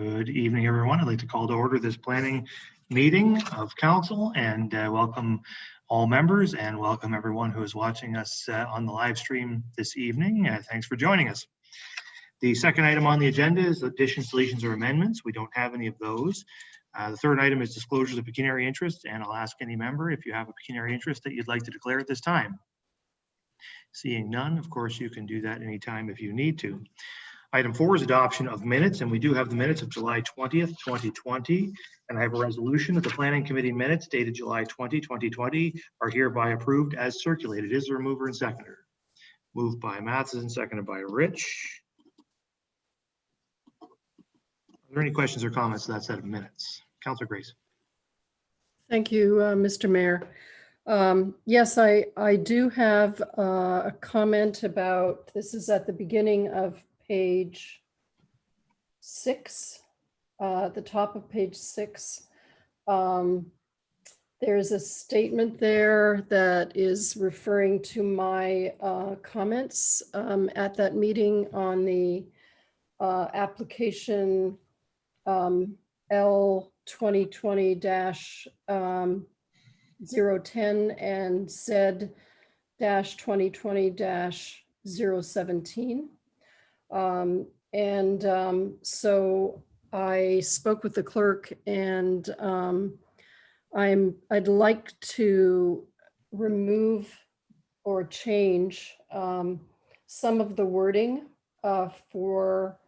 Good evening, everyone. I'd like to call to order this planning meeting of council and welcome all members and welcome everyone who is watching us on the live stream this evening. Thanks for joining us. The second item on the agenda is additions, deletions, or amendments. We don't have any of those. The third item is disclosures of pecuniary interest, and I'll ask any member if you have a pecuniary interest that you'd like to declare at this time. Seeing none, of course, you can do that anytime if you need to. Item 4 is adoption of minutes, and we do have the minutes of July 20th, 2020, and I have a resolution that the Planning Committee minutes dated July 20, 2020 are hereby approved as circulated. Is there a mover and seconder? Moved by Matheson, seconded by Rich. Are there any questions or comments to that set of minutes? Councillor Grace. Thank you, Mr. Mayor. Yes, I do have a comment about, this is at the beginning of page 6, at the top of page 6. There's a statement there that is referring to my comments at that meeting on the application L 2020-010 and Z-2020-017. So I spoke with the clerk, and I'd like to remove or change some of the wording for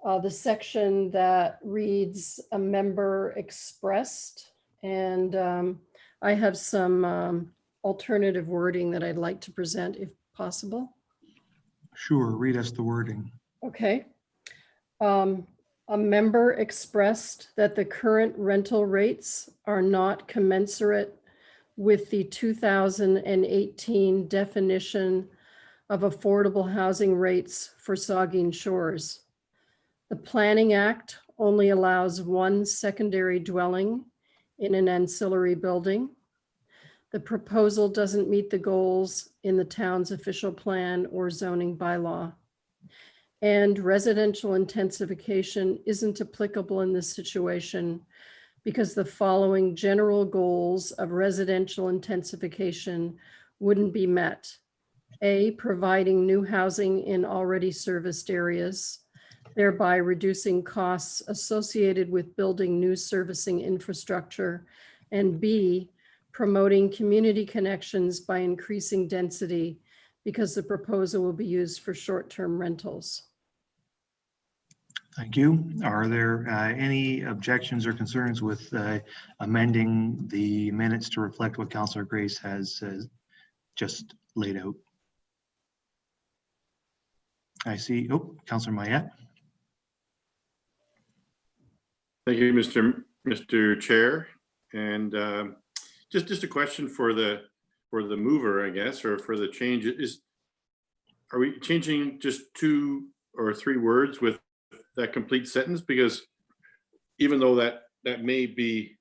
the section that reads "a member expressed," and I have some alternative wording that I'd like to present if possible. Sure, read us the wording. Okay. A member expressed that the current rental rates are not commensurate with the 2018 definition of affordable housing rates for Saugeen Shores. The Planning Act only allows one secondary dwelling in an ancillary building. The proposal doesn't meet the goals in the town's official plan or zoning bylaw. And residential intensification isn't applicable in this situation because the following general goals of residential intensification wouldn't be met. A, providing new housing in already serviced areas, thereby reducing costs associated with building new servicing infrastructure. And B, promoting community connections by increasing density because the proposal will be used for short-term rentals. Thank you. Are there any objections or concerns with amending the minutes to reflect what Councillor Grace has just laid out? I see. Oh, Councillor Mayette. Thank you, Mr. Chair. And just a question for the mover, I guess, or for the change. Are we changing just 2 or 3 words with that complete sentence? Because even though that may be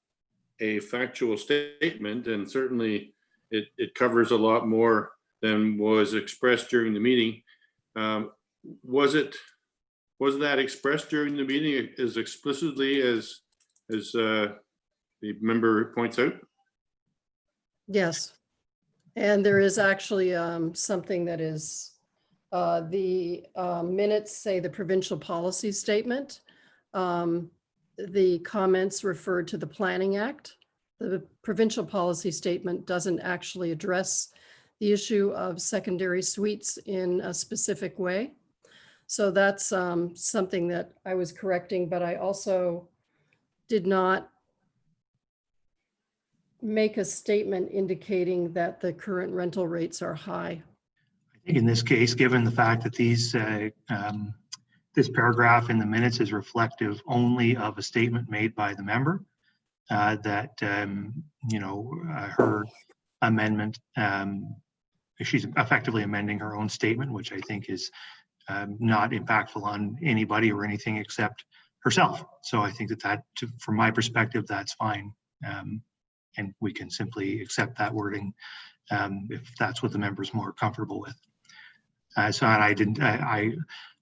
a factual statement, and certainly it covers a lot more than was expressed during the meeting, was that expressed during the meeting as explicitly as the member points out? Yes, and there is actually something that is the minutes say the provincial policy statement. The comments refer to the Planning Act. The provincial policy statement doesn't actually address the issue of secondary suites in a specific way. So that's something that I was correcting, but I also did not make a statement indicating that the current rental rates are high. I think in this case, given the fact that these this paragraph in the minutes is reflective only of a statement made by the member, that her amendment, she's effectively amending her own statement, which I think is not impactful on anybody or anything except herself. So I think that from my perspective, that's fine. And we can simply accept that wording if that's what the member's more comfortable with. So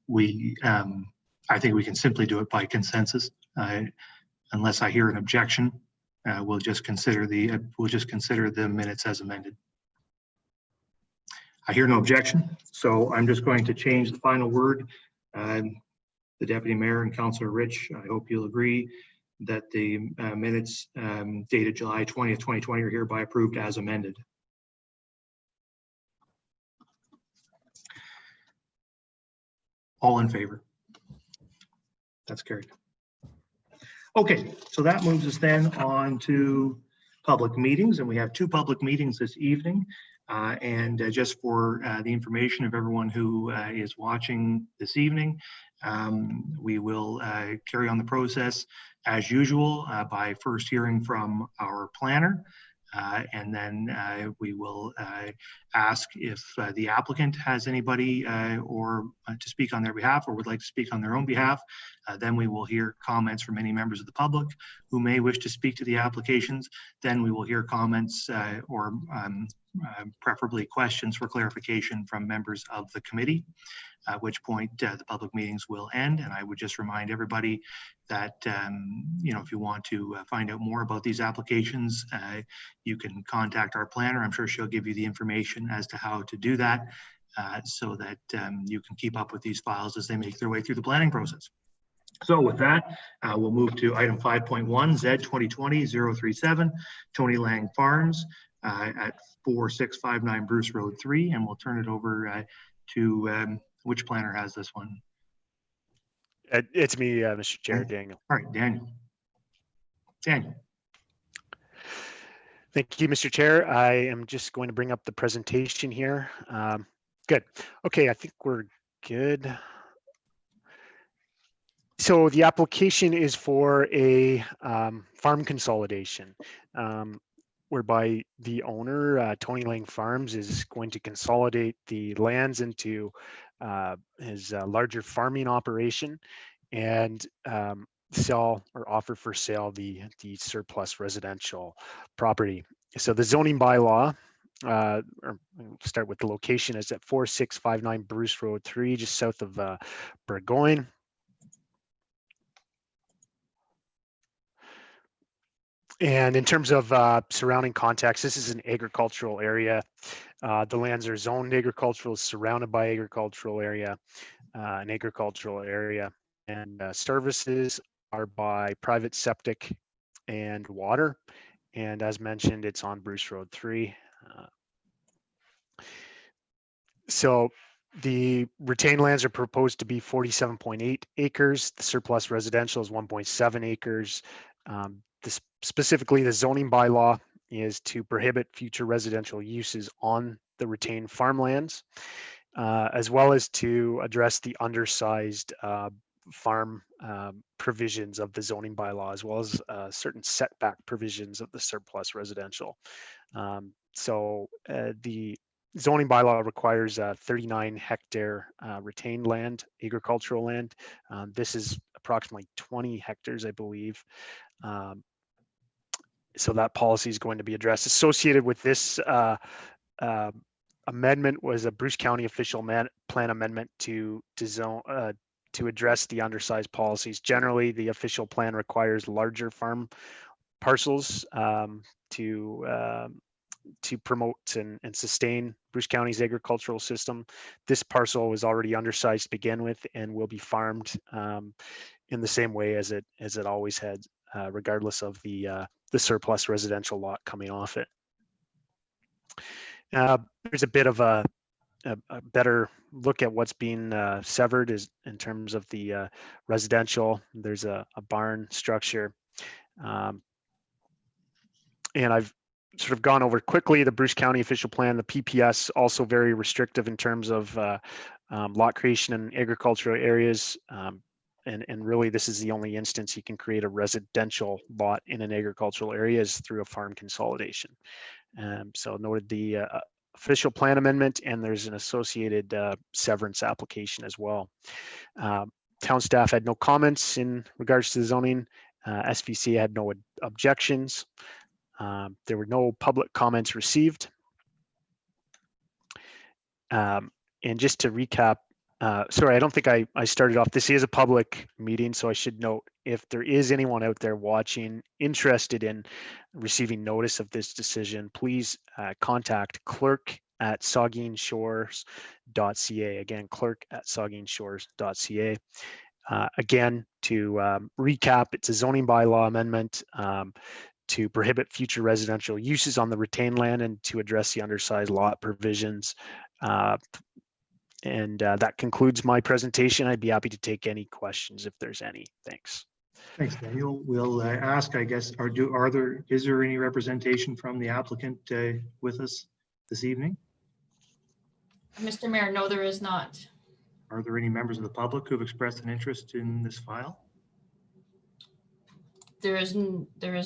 we I think we can simply do it by consensus. Unless I hear an objection, we'll just consider the minutes as amended. I hear no objection, so I'm just going to change the final word. The Deputy Mayor and Councillor Rich, I hope you'll agree that the minutes dated July 20th, 2020 are hereby approved as amended. All in favor? That's carried. Okay, so that moves us then on to public meetings, and we have two public meetings this evening. Just for the information of everyone who is watching this evening, we will carry on the process as usual by first hearing from our planner. And then we will ask if the applicant has anybody to speak on their behalf or would like to speak on their own behalf. Then we will hear comments from any members of the public who may wish to speak to the applications. Then we will hear comments or preferably questions for clarification from members of the committee, at which point the public meetings will end. And I would just remind everybody that, if you want to find out more about these applications, you can contact our planner. I'm sure she'll give you the information as to how to do that so that you can keep up with these files as they make their way through the planning process. So with that, we'll move to item 5.1, Z 2020-037, Tony Lang Farms at 4659 Bruce Road 3, and we'll turn it over to which planner has this one? It's me, Mr. Chair, Daniel. All right, Daniel. Daniel. Thank you, Mr. Chair. I am just going to bring up the presentation here. Good. Okay, I think we're good. So the application is for a farm consolidation, whereby the owner, Tony Lang Farms, is going to consolidate the lands into his larger farming operation and sell or offer for sale the surplus residential property. So the zoning bylaw, or we'll start with the location, is at 4659 Bruce Road 3, just south of Burgoyne. And in terms of surrounding context, this is an agricultural area. The lands are zoned agricultural, surrounded by agricultural area, an agricultural area, and services are by private septic and water. And as mentioned, it's on Bruce Road 3. So the retained lands are proposed to be 47.8 acres. The surplus residential is 1.7 acres. Specifically, the zoning bylaw is to prohibit future residential uses on the retained farmlands, as well as to address the undersized farm provisions of the zoning bylaw, as well as certain setback provisions of the surplus residential. So the zoning bylaw requires 39 hectare retained land, agricultural land. This is approximately 20 hectares, I believe. So that policy is going to be addressed. Associated with this amendment was a Bruce County official plan amendment to address the undersized policies. Generally, the official plan requires larger farm parcels to promote and sustain Bruce County's agricultural system. This parcel was already undersized to begin with and will be farmed in the same way as it always had, regardless of the surplus residential lot coming off it. There's a bit of a better look at what's being severed is in terms of the residential. There's a barn structure. And I've sort of gone over quickly the Bruce County official plan. The PPS also very restrictive in terms of lot creation in agricultural areas. And really, this is the only instance you can create a residential lot in an agricultural area is through a farm consolidation. So noted the official plan amendment, and there's an associated severance application as well. Town staff had no comments in regards to the zoning. SVC had no objections. There were no public comments received. And just to recap Sorry, I don't think I started off. This is a public meeting, so I should note if there is anyone out there watching interested in receiving notice of this decision, please contact clerk@saugeenshores.ca. Again, clerk@saugeenshores.ca. Again, to recap, it's a zoning bylaw amendment to prohibit future residential uses on the retained land and to address the undersized lot provisions. That concludes my presentation. I'd be happy to take any questions if there's any. Thanks. Thanks, Daniel. We'll ask, I guess, is there any representation from the applicant with us this evening? Mr. Mayor, no, there is not. Are there any members of the public who have expressed an interest in this file? There is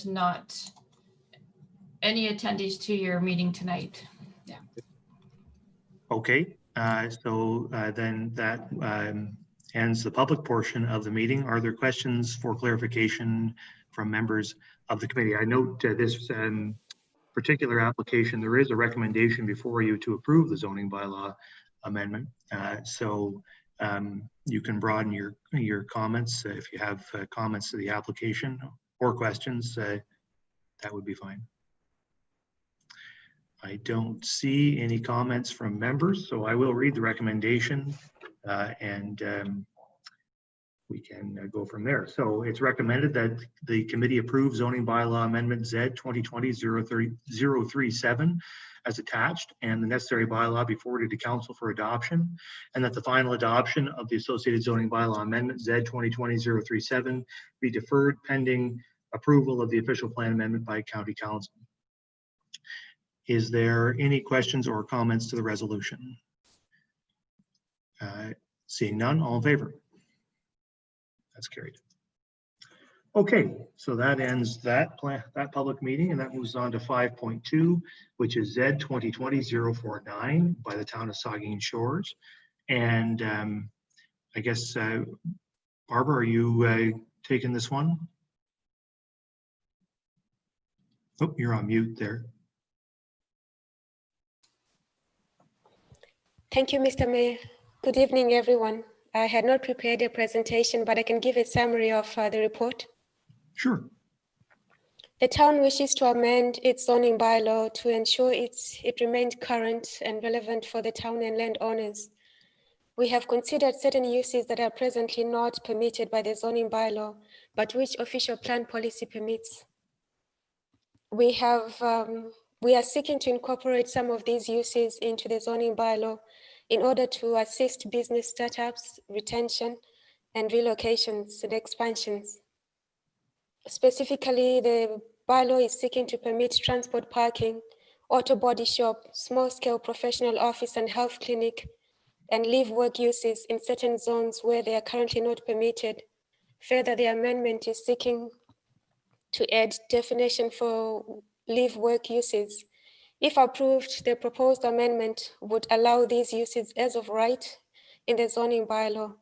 not any attendees to your meeting tonight. Okay, so then that ends the public portion of the meeting. Are there questions for clarification from members of the committee? I note this particular application, there is a recommendation before you to approve the zoning bylaw amendment. So you can broaden your comments. If you have comments to the application or questions, that would be fine. I don't see any comments from members, so I will read the recommendation and we can go from there. So it's recommended that the committee approve zoning bylaw amendment Z 2020-037 as attached, and the necessary bylaw be forwarded to council for adoption, and that the final adoption of the associated zoning bylaw amendment Z 2020-037 be deferred pending approval of the official plan amendment by county council. Is there any questions or comments to the resolution? Seeing none, all in favor? That's carried. Okay, so that ends that public meeting, and that moves on to 5.2, which is Z 2020-049 by the town of Saugeen Shores. And I guess, Barbara, are you taking this one? Oh, you're on mute there. Thank you, Mr. Mayor. Good evening, everyone. I had not prepared a presentation, but I can give a summary of the report. Sure. The town wishes to amend its zoning bylaw to ensure it remained current and relevant for the town and landowners. We have considered certain uses that are presently not permitted by the zoning bylaw, but which official plan policy permits. We are seeking to incorporate some of these uses into the zoning bylaw in order to assist business startups, retention, and relocations and expansions. Specifically, the bylaw is seeking to permit transport parking, auto body shop, small-scale professional office and health clinic, and live work uses in certain zones where they are currently not permitted. Further, the amendment is seeking to add definition for live work uses. If approved, the proposed amendment would allow these uses as of right in the zoning bylaw.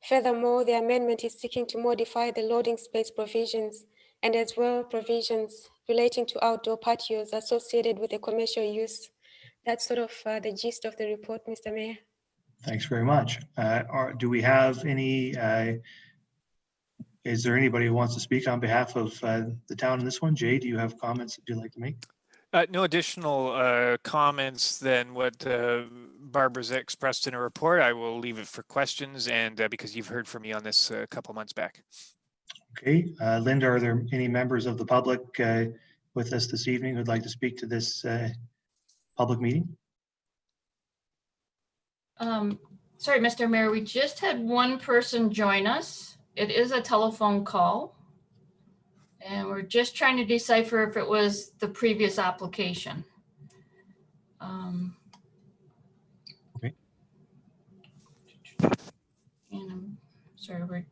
Furthermore, the amendment is seeking to modify the loading space provisions and as well provisions relating to outdoor patios associated with the commercial use. That's sort of the gist of the report, Mr. Mayor. Thanks very much. Do we have any, is there anybody who wants to speak on behalf of the town in this one? Jay, do you have comments that you'd like to make? No additional comments than what Barbara's expressed in her report. I will leave it for questions, and because you've heard from me on this a couple months back. Okay, Linda, are there any members of the public with us this evening who'd like to speak to this public meeting? Sorry, Mr. Mayor, we just had one person join us. It is a telephone call. And we're just trying to decipher if it was the previous application. Okay. And I'm sorry,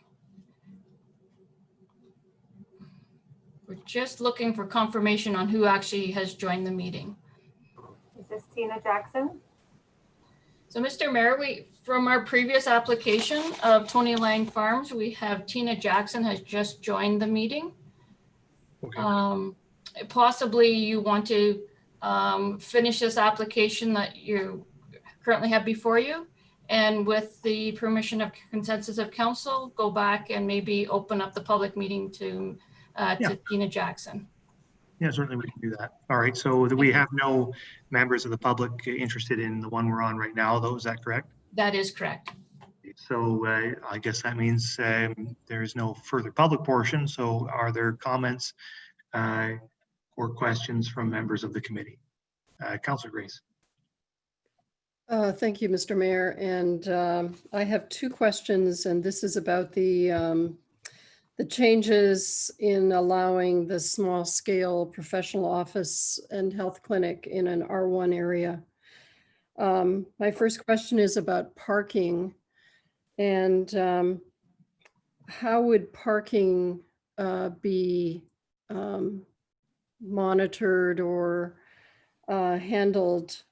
we're just looking for confirmation on who actually has joined the meeting. Is this Tina Jackson? So, Mr. Mayor, from our previous application of Tony Lang Farms, we have Tina Jackson has just joined the meeting. Okay. Possibly you want to finish this application that you currently have before you, And with the permission of consensus of council, go back and maybe open up the public meeting to Tina Jackson. Yeah, certainly we can do that. All right, so we have no members of the public interested in the one we're on right now, though, is that correct? That is correct. So I guess that means there is no further public portion. So are there comments or questions from members of the committee? Councillor Grace. Thank you, Mr. Mayor. And I have two questions, and this is about the changes in allowing the small scale professional office and health clinic in an R1 area. My first question is about parking, and how would parking be monitored or handled?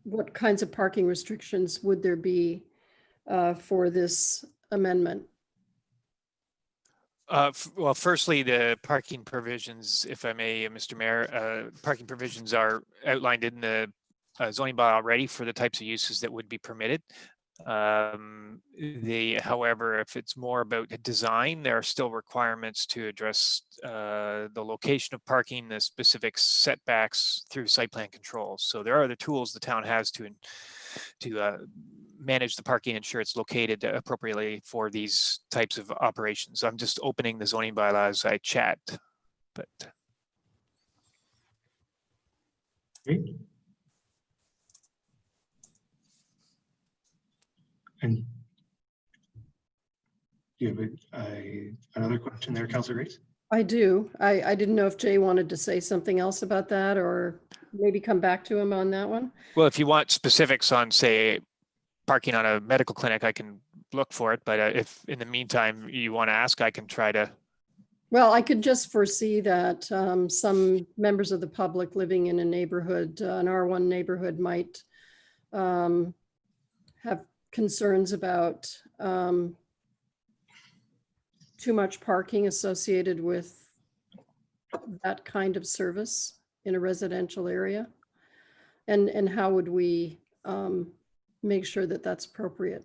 What kinds of parking restrictions would there be for this amendment? Well, firstly, the parking provisions, if I may, Mr. Mayor, parking provisions are outlined in the zoning bylaw already for the types of uses that would be permitted. However, if it's more about design, there are still requirements to address the location of parking, the specific setbacks through site plan controls. So there are the tools the town has to manage the parking, ensure it's located appropriately for these types of operations. I'm just opening the zoning bylaw as I chat, but. Okay. And do you have another question there, Councillor Grace? I do. I didn't know if Jay wanted to say something else about that, or maybe come back to him on that one. Well, if you want specifics on, say, parking on a medical clinic, I can look for it. But if in the meantime you want to ask, I can try to. Well, I could just foresee that some members of the public living in a neighborhood, an R1 neighborhood, might have concerns about too much parking associated with that kind of service in a residential area. And how would we make sure that that's appropriate?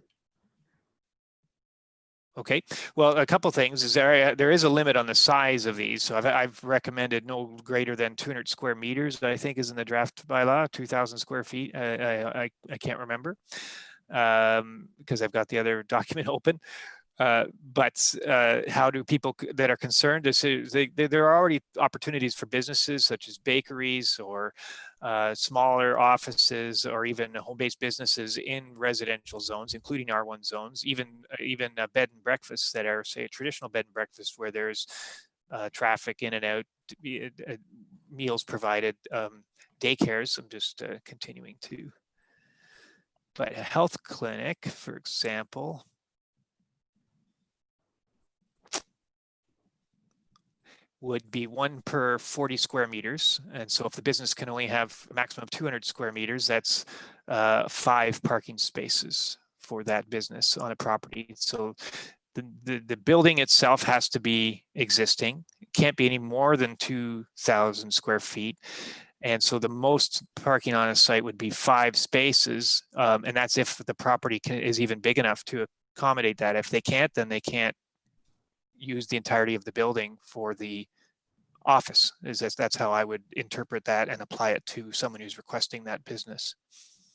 Okay, well, a couple things is there is a limit on the size of these. So I've recommended no greater than 200 square meters, I think is in the draft bylaw, 2,000 square feet. I can't remember because I've got the other document open. But how do people that are concerned? There are already opportunities for businesses such as bakeries or smaller offices or even home-based businesses in residential zones, including R1 zones, even bed and breakfasts that are, say, a traditional bed and breakfast where there's traffic in and out, meals provided, daycares. I'm just continuing to. But a health clinic, for example, would be 1 per 40 square meters. And so if the business can only have a maximum of 200 square meters, that's 5 parking spaces for that business on a property. So the building itself has to be existing. It can't be any more than 2,000 square feet. And so the most parking on a site would be 5 spaces. And that's if the property is even big enough to accommodate that. If they can't, then they can't use the entirety of the building for the office. That's how I would interpret that and apply it to someone who's requesting that business.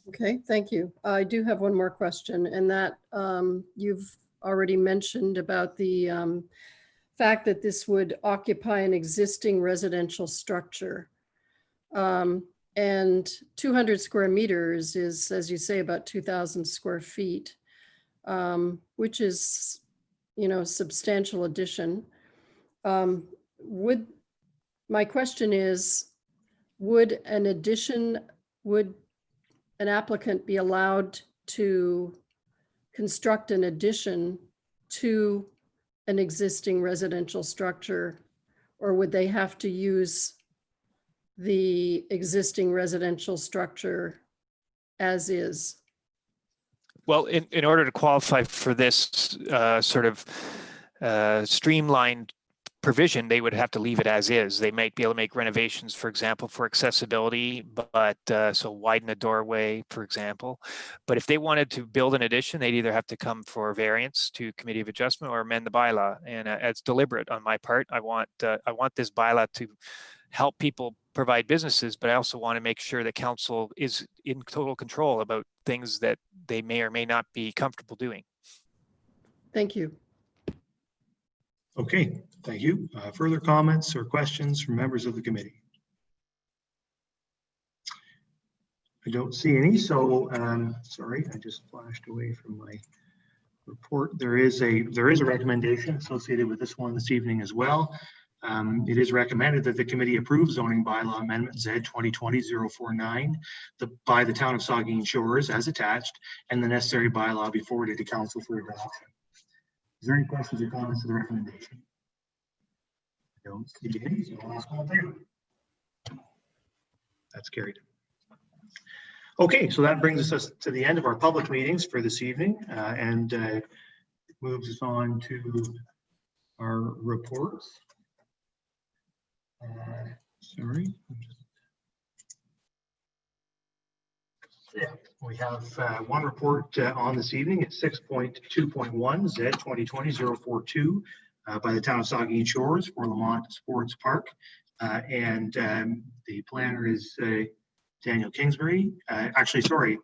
Okay, thank you. I do have one more question, and that you've already mentioned about the fact that this would occupy an existing residential structure. And 200 square meters is, as you say, about 2,000 square feet, which is, substantial addition. My question is, would an applicant be allowed to construct an addition to an existing residential structure, or would they have to use the existing residential structure as is? Well, in order to qualify for this sort of streamlined provision, they would have to leave it as is. They might be able to make renovations, for example, for accessibility, but so widen a doorway, for example. But if they wanted to build an addition, they'd either have to come for variance to Committee of Adjustment or amend the bylaw. And it's deliberate on my part. I want this bylaw to help people provide businesses, but I also want to make sure that council is in total control about things that they may or may not be comfortable doing. Thank you. Okay, thank you. Further comments or questions from members of the committee? I don't see any, so sorry, I just flashed away from my report. There is a recommendation associated with this one this evening as well. It is recommended that the committee approve zoning bylaw amendment Z 2020-049 by the town of Saugeen Shores as attached, and the necessary bylaw be forwarded to council for adoption. Is there any questions or comments to the recommendation? I don't see any, so I'll ask all in favor. That's carried. Okay, so that brings us to the end of our public meetings for this evening, and it moves us on to our reports. Sorry. Yeah, we have one report on this evening. It's 6.2.1 Z 2020-042 by the town of Saugeen Shores for Lamont Sports Park. And the planner is Daniel Kingsbury. Actually, sorry,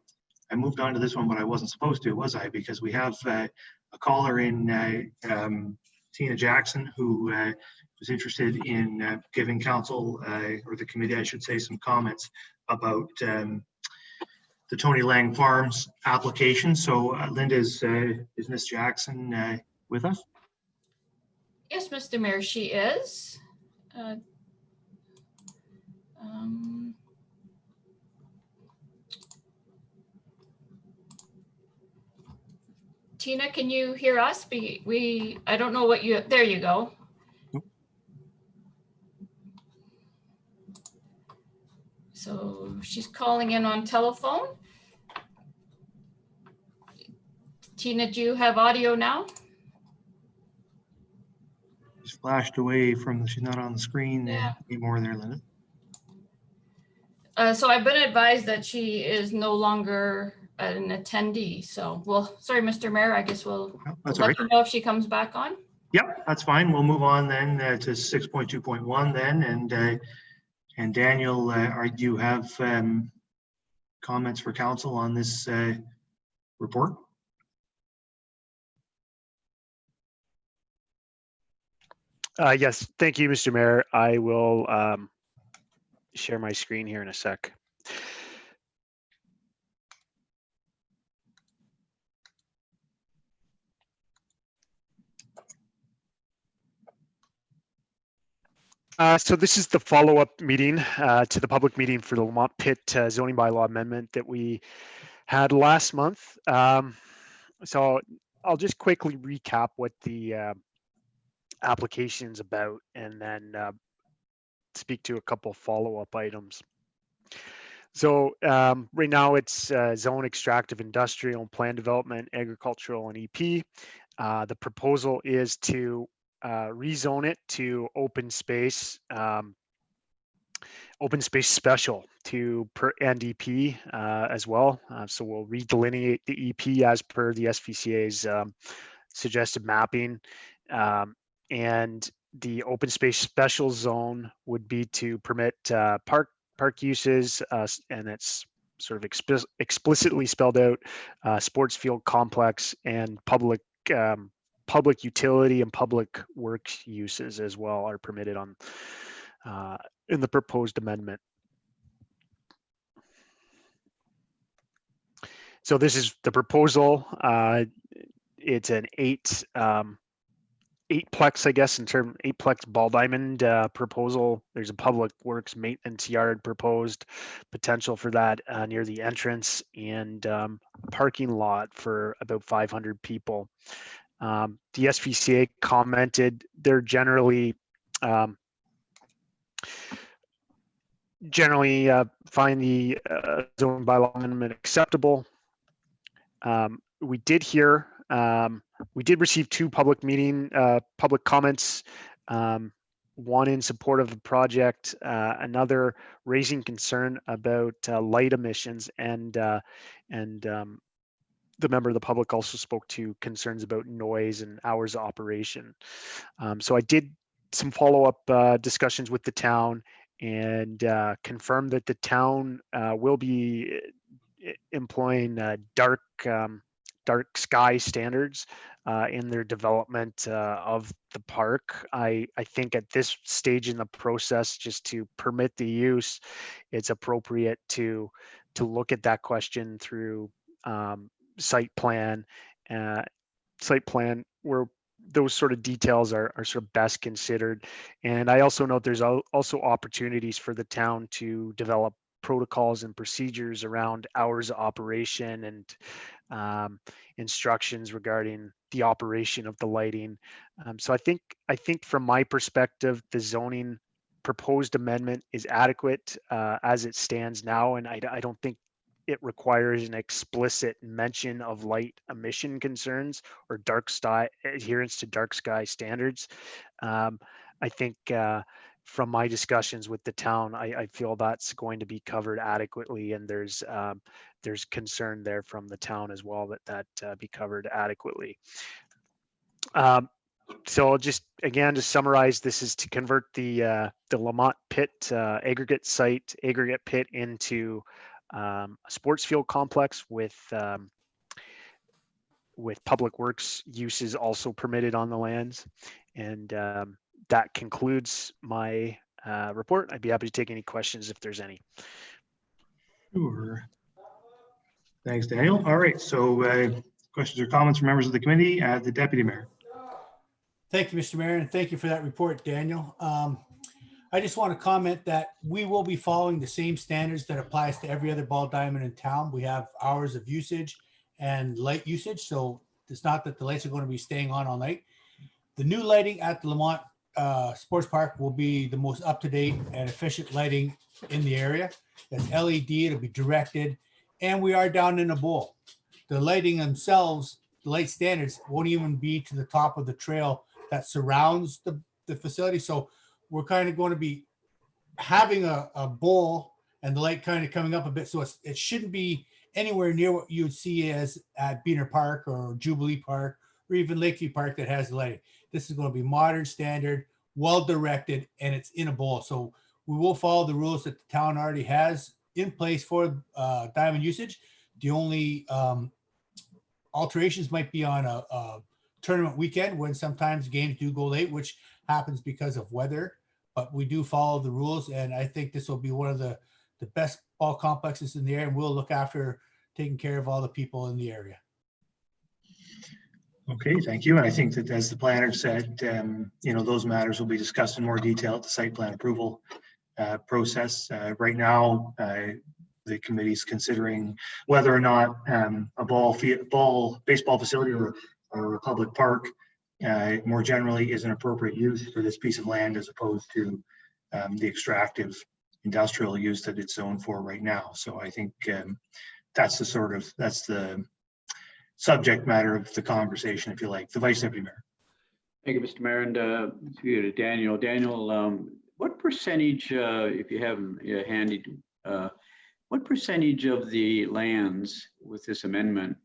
I moved on to this one, but I wasn't supposed to, was I? Because we have a caller in Tina Jackson, who was interested in giving council, or the committee, I should say, some comments about the Tony Lang Farms application. So Linda, is Ms. Jackson with us? Yes, Mr. Mayor, she is. Tina, can you hear us? I don't know what you, there you go. So she's calling in on telephone. Tina, do you have audio now? She's flashed away from, she's not on the screen anymore there, Linda. So I've been advised that she is no longer an attendee. So, well, sorry, Mr. Mayor, I guess we'll That's let all right. you know if she comes back on. Yep, that's fine. We'll move on then to 6.2.1 then. And Daniel, do you have comments for council on this report? Yes, thank you, Mr. Mayor. I will share my screen here in a sec. So this is the follow-up meeting to the public meeting for the Lamont Pit zoning bylaw amendment that we had last month. So I'll just quickly recap what the application is about, and then speak to a couple follow-up items. So right now it's zone extractive industrial and plan development, agricultural and EP. The proposal is to rezone it to open space special to per NDP as well. So we'll redelineate the EP as per the SVCA's suggested mapping. And the open space special zone would be to permit park uses, and it's sort of explicitly spelled out, sports field complex and public utility and public works uses as well are permitted on in the proposed amendment. So this is the proposal. It's an eightplex, I guess, eightplex ball diamond proposal. There's a public works maintenance yard proposed, potential for that near the entrance, and parking lot for about 500 people. The SVCA commented they're generally find the zone bylaw amendment acceptable. We did receive two public comments One in support of the project, another raising concern about light emissions, and the member of the public also spoke to concerns about noise and hours of operation. So I did some follow-up discussions with the town and confirmed that the town will be employing dark sky standards in their development of the park. I think at this stage in the process, just to permit the use, it's appropriate to look at that question through site plan where those sort of details are sort of best considered. And I also note there's also opportunities for the town to develop protocols and procedures around hours of operation and instructions regarding the operation of the lighting. So I think from my perspective, the zoning proposed amendment is adequate as it stands now, and I don't think it requires an explicit mention of light emission concerns or adherence to dark sky standards. I think from my discussions with the town, I feel that's going to be covered adequately, and there's concern there from the town as well that be covered adequately. So just again, to summarize, this is to convert the Lamont Pit aggregate pit into a sports field complex with public works uses also permitted on the lands. And that concludes my report. I'd be happy to take any questions if there's any. Sure. Thanks, Daniel. All right, so questions or comments from members of the committee? The Deputy Mayor. Thank you, Mr. Mayor, and thank you for that report, Daniel. I just want to comment that we will be following the same standards that applies to every other ball diamond in town. We have hours of usage and light usage, so it's not that the lights are going to be staying on all night. The new lighting at the Lamont Sports Park will be the most up-to-date and efficient lighting in the area. It's LED, it'll be directed, and we are down in a bowl. The lighting themselves, the light standards, won't even be to the top of the trail that surrounds the facility. So we're kind of going to be having a bowl and the light kind of coming up a bit. So it shouldn't be anywhere near what you would see as at Beaner Park or Jubilee Park or even Lakeview Park that has the lighting. This is going to be modern, standard, well-directed, and it's in a bowl. So we will follow the rules that the town already has in place for diamond usage. The only alterations might be on a tournament weekend when sometimes games do go late, which happens because of weather, but we do follow the rules. And I think this will be one of the best ball complexes in the area, and we'll look after taking care of all the people in the area. Okay, thank you. And I think that, as the planner said, those matters will be discussed in more detail at the site plan approval process. Right now, the committee is considering whether or not a baseball facility or a public park more generally is an appropriate use for this piece of land as opposed to the extractive industrial use that it's zoned for right now. So I think that's the subject matter of the conversation, if you like. The Vice Deputy Mayor. Thank you, Mr. Mayor, and to Daniel. Daniel, what percentage, if you have them handy, what percentage of the lands with this amendment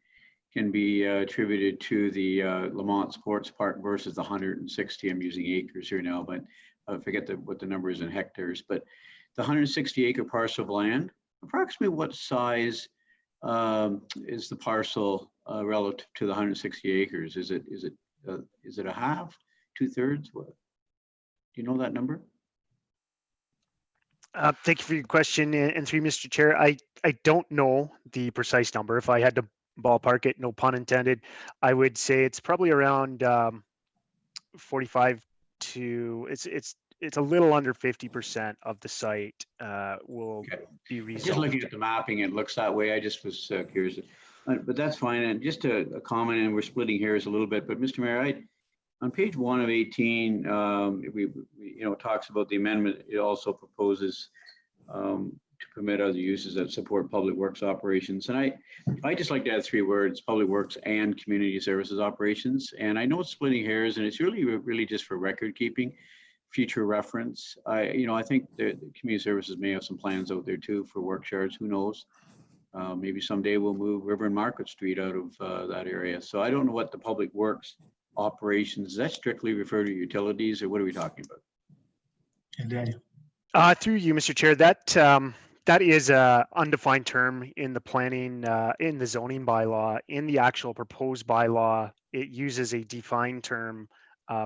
can be attributed to the Lamont Sports Park versus the 160? I'm using acres here now, but I forget what the number is in hectares. But the 160-acre parcel of land, approximately what size is the parcel relative to the 160 acres? Is it a half, 2/3? What? Do you know that number? Thank you for your question. And through Mr. Chair, I don't know the precise number. If I had to ballpark it, no pun intended, I would say it's probably around 45 to it's a little under 50% of the site will be rezoned. Just looking at the mapping, it looks that way. I just was curious, but that's fine. And just a comment, and we're splitting hairs a little bit, but Mr. Mayor, on page 1 of 18, we talks about the amendment. It also proposes to permit other uses that support public works operations. And I just like to add 3 words: public works and community services operations. And I know it's splitting hairs, and it's really just for record keeping, future reference. I think the community services may have some plans out there too for work yards. Who knows? Maybe someday we'll move River and Market Street out of that area. So I don't know what the public works operations, does that strictly refer to utilities, or what are we talking about? And Daniel. Through you, Mr. Chair, that is a undefined term in the planning, in the zoning bylaw. In the actual proposed bylaw, it uses a defined term,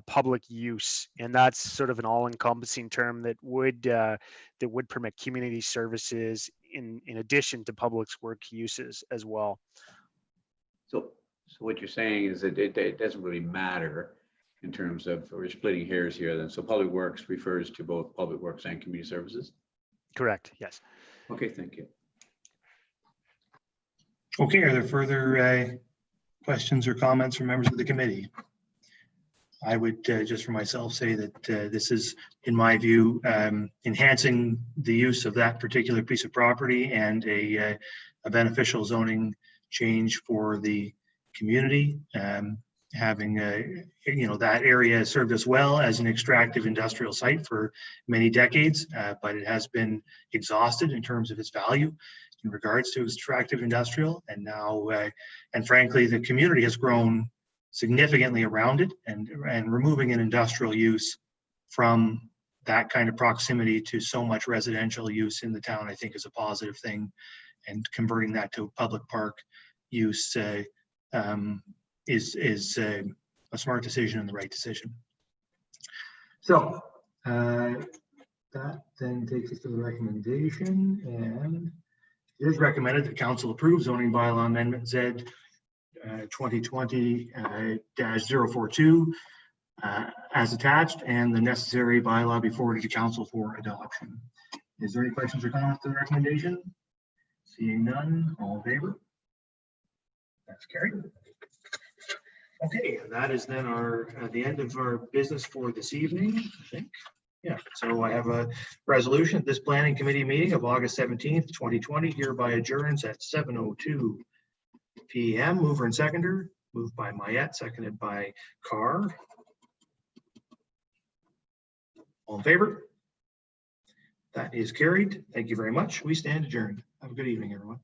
public use, and that's sort of an all-encompassing term that would permit community services in addition to public works uses as well. So what you're saying is that it doesn't really matter in terms of, we're splitting hairs here then. So public works refers to both public works and community services? Correct, yes. Okay, thank you. Okay, are there further questions or comments from members of the committee? I would just for myself say that this is, in my view, enhancing the use of that particular piece of property and a beneficial zoning change for the community. Having that area served us well as an extractive industrial site for many decades, but it has been exhausted in terms of its value in regards to extractive industrial. And now, and frankly, the community has grown significantly around it, and removing an industrial use from that kind of proximity to so much residential use in the town, I think is a positive thing. And converting that to a public park use is a smart decision and the right decision. So that then takes us to the recommendation, and it is recommended that council approve zoning bylaw amendment Z 2020-042 as attached, and the necessary bylaw be forwarded to council for adoption. Is there any questions or comments to the recommendation? Seeing none, all in favor? That's carried. Okay, that is then the end of our business for this evening, I think. Yeah, so I have a resolution. This planning committee meeting of August 17th, 2020 hereby adjourns at 7:02 p.m. Mover and seconder, moved by Mayette, seconded by Carr. All in favor? That is carried. Thank you very much. We stand adjourned. Have a good evening, everyone.